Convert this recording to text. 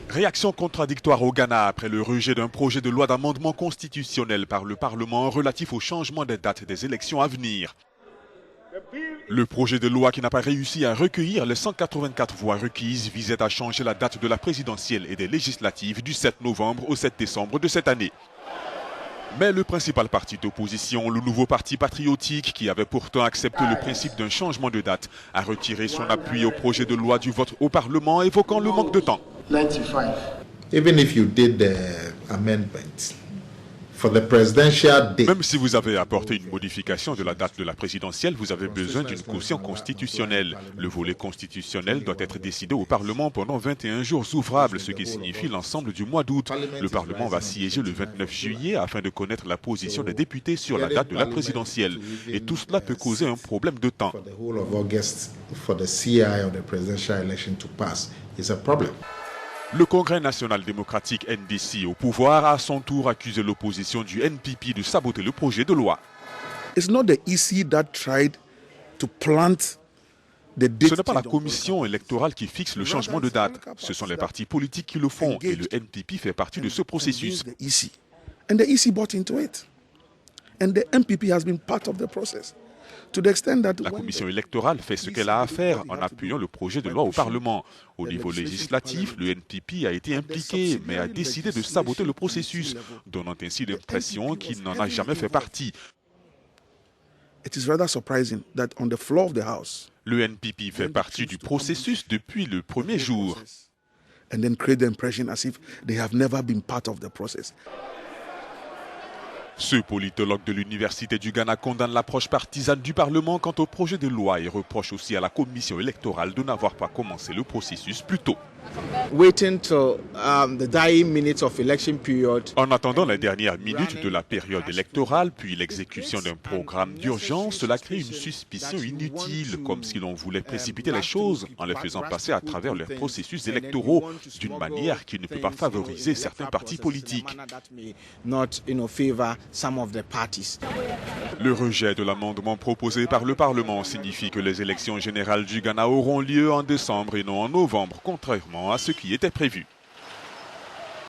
Réaction contradictoire au Ghana après le rejet d'un projet de loi d'amendement constitutionnel par le Parlement relatif au changement des dates des élections à venir. Le projet de loi qui n'a pas réussi à recueillir les 184 voix requises visait à changer la date de la présidentielle et des législatives du 7 novembre au 7 décembre de cette année. Mais le principal parti d'opposition, le nouveau parti patriotique, qui avait pourtant accepté le principe d'un changement de date, a retiré son appui au projet de loi du vote au Parlement, évoquant le manque de temps. 95. Even if you did the amendment for the presidential date. Même si vous avez apporté une modification de la date de la présidentielle, vous avez besoin d'une caution constitutionnelle. Le volet constitutionnel doit être décidé au Parlement pendant 21 jours ouvrables, ce qui signifie l'ensemble du mois d'août. Le Parlement va siéger le 29 juillet afin de connaître la position des députés sur la date de la présidentielle. Et tout cela peut causer un problème de temps. For the whole of August for the CI of the presidential election to pass is a problem. Le Congrès national démocratique NDC au pouvoir a à son tour accusé l'opposition du NPP de saboter le projet de loi. It's not the EC that tried to plant the date. Ce n'est pas la commission électorale qui fixe le changement de date. Ce sont les partis politiques qui le font et le NPP fait partie de ce processus. The EC. And the EC bought into it. And the NPP has been part of the process. To the extent that La commission électorale fait ce qu'elle a à faire en appuyant le projet de loi au Parlement. Au niveau législatif, le NPP a été impliqué, mais a décidé de saboter le processus, donnant ainsi l'impression qu'il n'en a jamais fait partie. It is rather surprising that on the floor of the House, Le NPP fait partie du processus depuis le premier jour. and then create the impression as if they have never been part of the process. Ce politologue de l'Université du Ghana condamne l'approche partisane du Parlement quant au projet de loi et reproche aussi à la commission électorale de n'avoir pas commencé le processus plus tôt. Waiting till the dying minutes of election period. En attendant les dernières minutes de la période électorale, puis l'exécution d'un programme d'urgence, cela crée une suspicion inutile, comme si l'on voulait précipiter les choses en les faisant passer à travers les processus électoraux d'une manière qui ne peut pas favoriser certains partis politiques. Le rejet de l'amendement proposé par le Parlement signifie que les élections générales du Ghana auront lieu en décembre et non en novembre, contrairement à ce qui était prévu.